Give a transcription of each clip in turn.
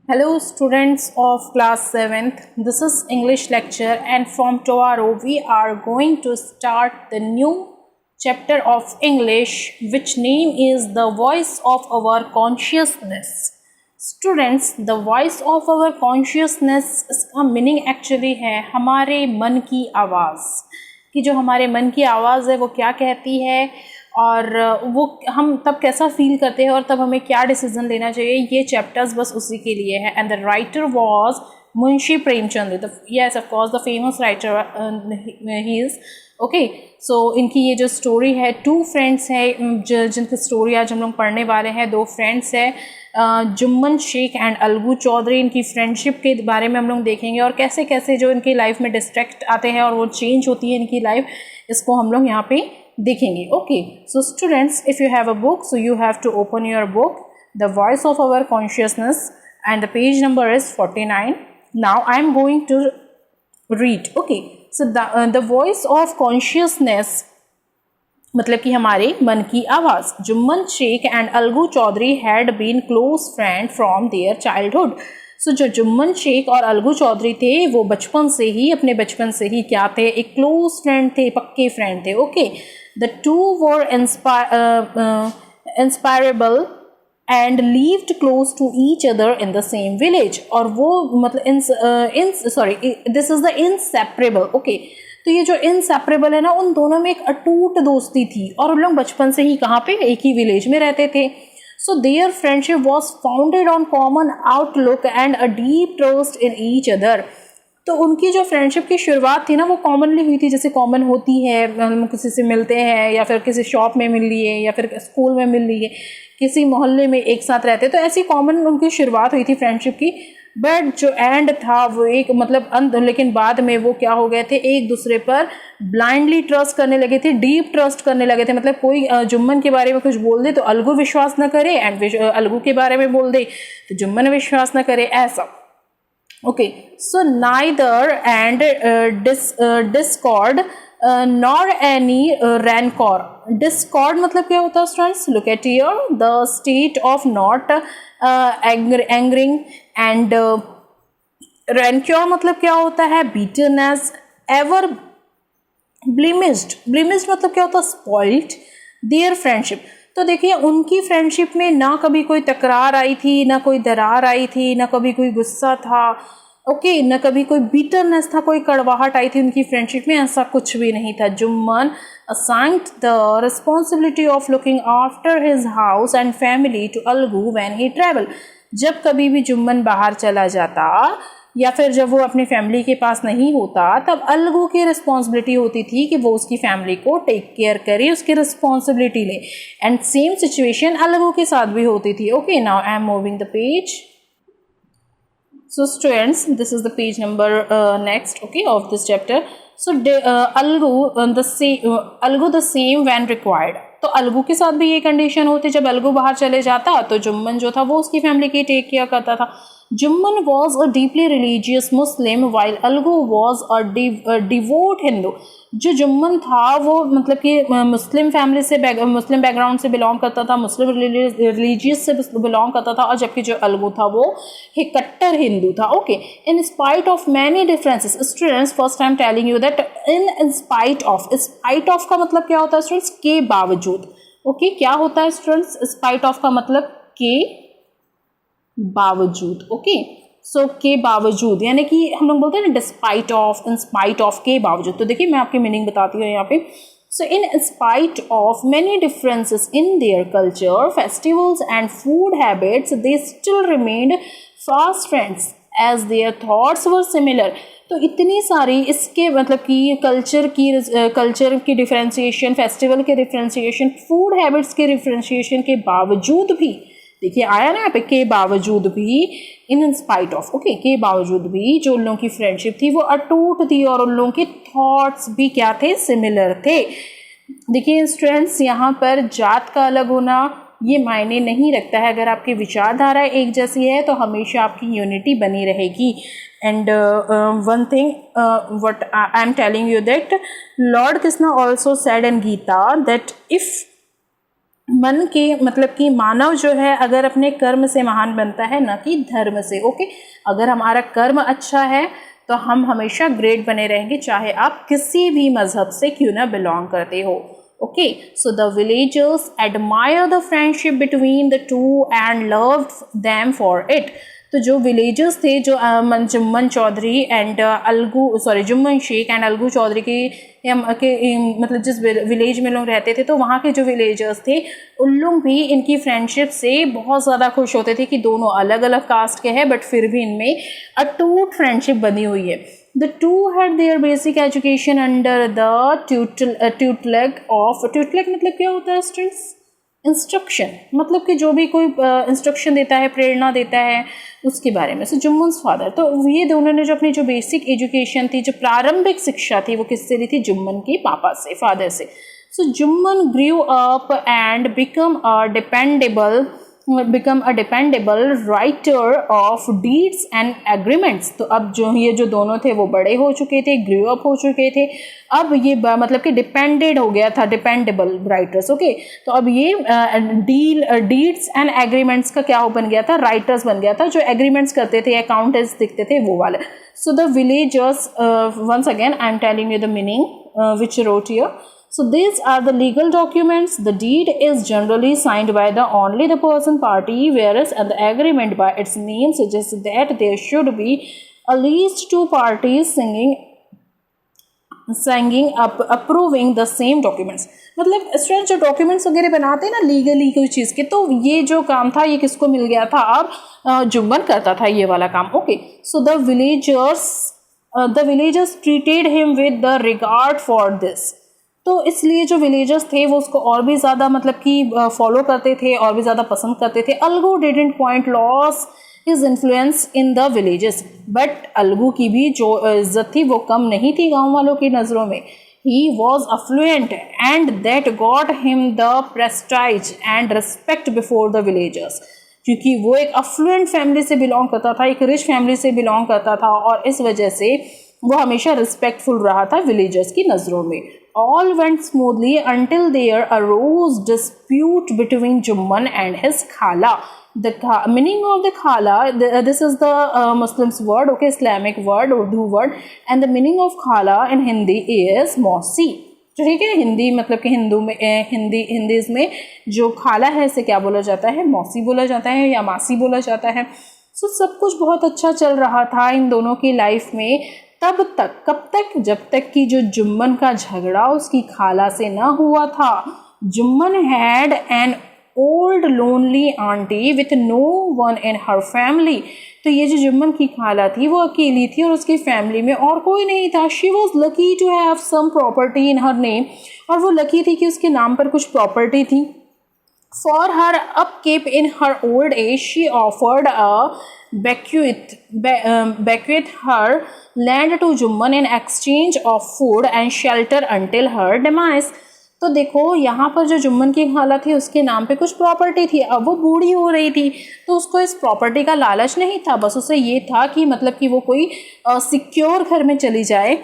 Hello students of class 7th, this is English lecture and from tomorrow we are going to start the new chapter of English which name is the voice of our consciousness. Students, the voice of our consciousness इसका meaning actually है हमारे मन की आवाज़ कि जो हमारे मन की आवाज़ है वो क्या कहती है और वो हम तब कैसा फील करते हैं और तब हमें क्या डिसीजन लेना चाहिए, ये चैप्टर्स बस उसी के लिए है. And the writer was Munshi Premchand. Yes of course the famous writer he is. Okay, so इनकी ये जो स्टोरी है, टू फ्रेंड्स हैं जिनकी स्टोरी आज हम लोग पढ़ने वाले हैं. दो फ्रेंड्स हैं, जुम्मन शेख एंड अलगू चौधरी. इनकी फ्रेंडशिप के बारे में हम लोग देखेंगे और कैसे कैसे जो इनकी लाइफ में डिस्ट्रैक्ट आते हैं और वो चेंज होती है इनकी लाइफ, इसको हम लोग यहाँ पे देखेंगे. Okay, so students, if you have a book so you have to open your book the voice of our consciousness and the page number is 49. Now I am going to read. Okay, so the voice of consciousness मतलब कि हमारे मन की आवाज़. Jumman Sheikh and Algu Chaudhary had been close friend from their childhood. So जो जुम्मन शेख और अलगू चौधरी थे वो बचपन से ही, अपने बचपन से ही क्या थे, एक क्लोज फ्रेंड थे, पक्के फ्रेंड थे. Okay, the two were inseparable and lived close to each other in the same village. और वो मतलब this is the inseparable. Okay, तो ये जो इंसेपरेबल है ना, उन दोनों में एक अटूट दोस्ती थी और उन लोग बचपन से ही कहाँ पे, एक ही विलेज में रहते थे. So their friendship was founded on common outlook and a deep trust in each other. तो उनकी जो फ्रेंडशिप की शुरुआत थी ना, वो कॉमनली हुई थी, जैसे कॉमन होती है, हम किसी से मिलते हैं या फिर किसी शॉप में मिल लिए या फिर स्कूल में मिल लिए, किसी मोहल्ले में एक साथ रहते, तो ऐसी कॉमन उनकी शुरुआत हुई थी फ्रेंडशिप की. बट जो एंड था वो एक मतलब अंत, लेकिन बाद में वो क्या हो गए थे, एक दूसरे पर ब्लाइंडली ट्रस्ट करने लगे थे, डीप ट्रस्ट करने लगे थे. मतलब कोई जुम्मन के बारे में कुछ बोल दे तो अलगू विश्वास न करे, एंड अलगू के बारे में बोल दे तो जुम्मन विश्वास न करे, ऐसा. Okay, so neither and discord nor any rancour. Discord मतलब क्या होता है students? Look at here, the state of not angering and rancour मतलब क्या होता है? बीटरनेस. Ever blemished. ब्लेमिश्ड मतलब क्या होता है? स्पॉइल्ड. Their friendship. तो देखिए, उनकी फ्रेंडशिप में ना कभी कोई तकरार आई थी, ना कोई दरार आई थी, ना कभी कोई गुस्सा था. ओके, ना कभी कोई बिटरनेस था, कोई कड़वाहट आई थी उनकी फ्रेंडशिप में, ऐसा कुछ भी नहीं था. Jumman assigned the responsibility of looking after his house and family to Algu when he traveled. जब कभी भी जुम्मन बाहर चला जाता या फिर जब वो अपनी फैमिली के पास नहीं होता, तब अलगू की रिस्पॉन्सिबिलिटी होती थी कि वो उसकी फैमिली को टेक केयर करे, उसकी रिस्पॉन्सिबिलिटी ले. एंड सेम सिचुएशन अलगू के साथ भी होती थी. Okay, now I am moving the page. So students, this is the page number next, okay, of this chapter. So Algu the same when required. तो अलगू के साथ भी ये कंडीशन होती, जब अलगू बाहर चले जाता तो जुम्मन जो था वो उसकी फैमिली की टेक केयर करता था. Jumman was a deeply religious Muslim while Algu was a devote Hindu. जो जुम्मन था वो मतलब कि मुस्लिम फैमिली से मुस्लिम बैकग्राउंड से बिलोंग करता था, मुस्लिम रिलीजियस से बिलोंग करता था, और जबकि जो अलगू था वो एक कट्टर हिंदू था. Okay, in spite of many differences. Students, first time telling you that in spite of. Spite of का मतलब क्या होता है स्टूडेंट्स? के बावजूद. ओके, क्या होता है स्टूडेंट्स स्पाइट ऑफ का मतलब? के बावजूद. ओके, सो के बावजूद यानी कि हम लोग बोलते हैं ना despite of, in spite of, के बावजूद. तो देखिए मैं आपकी मीनिंग बताती हूँ यहाँ पे. So in spite of many differences in their culture, festivals and food habits, they still remained fast friends as their thoughts were similar. तो इतनी सारी इसके मतलब कि कल्चर की डिफ्रेंशिएशन, फेस्टिवल के डिफ्रेंशिएशन, फूड हैबिट्स के डिफ्रेंशिएशन के बावजूद भी, देखिए आया ना यहाँ पे, के बावजूद भी, इन स्पाइट ऑफ. ओके, के बावजूद भी जो उन लोगों की फ्रेंडशिप थी वो अटूट थी और उन लोगों के थॉट्स भी क्या थे? सिमिलर थे. देखिए स्टूडेंट्स, यहाँ पर जात का अलग होना ये मायने नहीं रखता है. अगर आपकी विचारधारा एक जैसी है तो हमेशा आपकी यूनिटी बनी रहेगी. And one thing what I am telling you that lord Krishna also said in Gita that if मन के मतलब कि मानव जो है अगर अपने कर्म से महान बनता है, ना कि धर्म से। ओके, अगर हमारा कर्म अच्छा है तो हम हमेशा ग्रेट बने रहेंगे, चाहे आप किसी भी मजहब से क्यों ना बिलोंग करते हो। Okay, so the villagers admire the friendship between the two and loved them for it. तो जो विलेजर्स थे, जो जुम्मन चौधरी एंड जुम्मन शेख एंड अलगू चौधरी मतलब जिस विलेज में लोग रहते थे, तो वहाँ के जो विलेजर्स थे उन लोग भी इनकी फ्रेंडशिप से बहुत ज़्यादा खुश होते थे कि दोनों अलग अलग कास्ट के हैं बट फिर भी इनमें अटूट फ्रेंडशिप बनी हुई है। The two had their basic education under the tutelage मतलब क्या होता है स्टूडेंट्स? इंस्ट्रक्शन, मतलब कि जो भी कोई इंस्ट्रक्शन देता है, प्रेरणा देता है, उसके बारे में। सो जुम्मन्स फादर, तो ये दोनों ने जो अपनी जो बेसिक एजुकेशन थी, जो प्रारंभिक शिक्षा थी, वो किससे ली थी? जुम्मन के पापा से, फादर से। So Jumman grew up and become a dependable writer of deeds and agreements. तो अब जो दोनों थे वो बड़े हो चुके थे, ग्रू अप हो चुके थे, अब ये मतलब कि डिपेंडेड हो गया था, डिपेंडेबल राइटर्स। ओके, तो अब ये डीड्स एंड एग्रीमेंट्स का क्या बन गया था? राइटर्स बन गया था, जो एग्रीमेंट्स करते थे, अकाउंटेंट्स दिखते थे, वो वाले। So the villagers, once again I am telling you the meaning which wrote here. So these are the legal documents. The deed is generally signed by only the person party, whereas the agreement by its name suggests that there should be at least two parties approving the same documents. मतलब student जो documents वगैरह बनाते हैं ना legally कोई चीज़ के, तो ये जो काम था ये किसको मिल गया था? अब जुम्मन करता था ये वाला काम। Okay, so the villagers treated him with the regard for this. तो इसलिए जो विलेजर्स थे वो उसको और भी ज़्यादा मतलब कि फॉलो करते थे, और भी ज़्यादा पसंद करते थे। Algu didn't point loss his influence in the villages, but Algu की भी जो इज्जत थी वो कम नहीं थी गांव वालों की नज़रों में। He was affluent and that got him the prestige and respect before the villagers, क्योंकि वो एक अफ्लुएंट फैमिली से बिलोंग करता था, एक रिच फैमिली से बिलोंग करता था, और इस वजह से वो हमेशा रिस्पेक्टफुल रहा था विलेजर्स की नज़रों में। All went smoothly until there arose dispute between Jumman and his khala. The meaning of the khala, this is the Muslims word, okay, Islamic word, Urdu word, and the meaning of khala in Hindi is mausi. ठीक है, हिंदी मतलब कि हिंदी में जो खाला है इसे क्या बोला जाता है? मौसी बोला जाता है या मासी बोला जाता है। सो सब कुछ बहुत अच्छा चल रहा था इन दोनों की लाइफ में, तब तक, कब तक? जब तक कि जो जुम्मन का झगड़ा उसकी खाला से ना हुआ था। Jumman had an old lonely aunty with no one in her family. तो ये जो जुम्मन की खाला थी वो अकेली थी और उसकी फैमिली में और कोई नहीं था। She was lucky to have some property in her name, और वो लकी थी कि उसके नाम पर कुछ प्रॉपर्टी थी। For her upkeep in her old age she offered a bequeath her land to Jumman in exchange of food and shelter until her demise. तो देखो यहाँ पर जो जुम्मन की खाला थी उसके नाम पे कुछ प्रॉपर्टी थी, अब वो बूढ़ी हो रही थी तो उसको इस प्रॉपर्टी का लालच नहीं था, बस उसे ये था कि मतलब कि वो कोई सिक्योर घर में चली जाए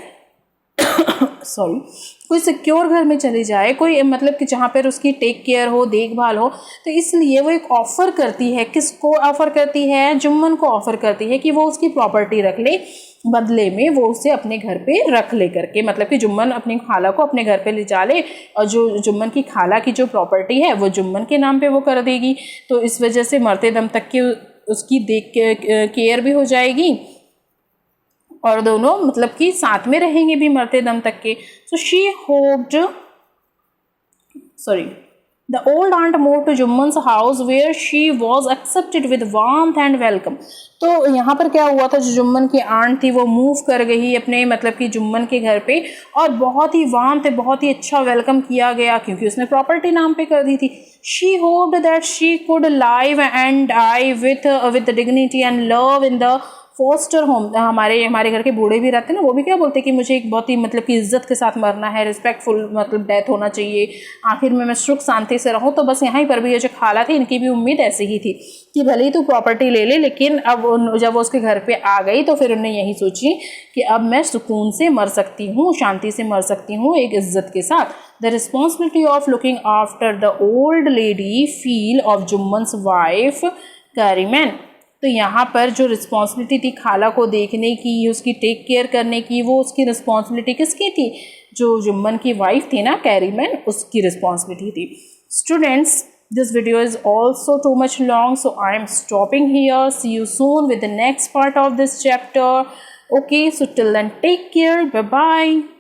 कोई सिक्योर घर में चली जाए, कोई मतलब कि जहाँ पर उसकी टेक केयर हो, देखभाल हो। तो इसलिए वो एक ऑफ़र करती है, किसको ऑफ़र करती है? जुम्मन को ऑफ़र करती है कि वो उसकी प्रॉपर्टी रख ले, बदले में वो उसे अपने घर पे रख ले करके, मतलब कि जुम्मन अपनी खाला को अपने घर पे ले जा ले, और जो जुम्मन की खाला की जो प्रॉपर्टी है वो जुम्मन के नाम पे वो कर देगी। तो इस वजह से मरते दम तक की उसकी देख केयर भी हो जाएगी और दोनों मतलब कि साथ में रहेंगे भी मरते दम तक के। So she hoped The old aunt moved to Jumman's house where she was accepted with warmth and welcome. तो यहाँ पर क्या हुआ था, जो जुम्मन की आंट थी वो मूव कर गई अपने मतलब कि जुम्मन के घर पे, और बहुत ही वार्म, बहुत ही अच्छा वेलकम किया गया क्योंकि उसने प्रॉपर्टी नाम पे कर दी थी। She hoped that she could live and die with dignity and love in the foster home, हमारे घर के बूढ़े भी रहते हैं ना, वो भी क्या बोलते हैं कि मुझे एक बहुत ही मतलब कि इज्जत के साथ मरना है, रिस्पेक्टफुल मतलब डेथ होना चाहिए, आखिर में मैं सुख शांति से रहूं। तो बस यहाँ पर भी ये जो खाला थी, इनकी भी उम्मीद ऐसी ही थी कि भले ही तू प्रॉपर्टी ले ले, लेकिन अब जब वो उसके घर पे आ गई तो फिर उन्होंने यही सोची कि अब मैं सुकून से मर सकती हूँ, शांति से मर सकती हूँ, एक इज्जत के साथ। The responsibility of looking after the old lady feel of Jumman's wife Kariman. तो यहाँ पर जो रिस्पॉन्सिबिलिटी थी खाला को देखने की, उसकी टेक केयर करने की, वो उसकी रिस्पॉन्सिबिलिटी किसकी थी? जो जुम्मन की वाइफ थी ना, कैरीमैन, उसकी रिस्पॉन्सिबिलिटी थी। Students, this video is also too much long, so I am stopping here. See you soon with the next part of this chapter. Okay, so till then, take care. Bye bye.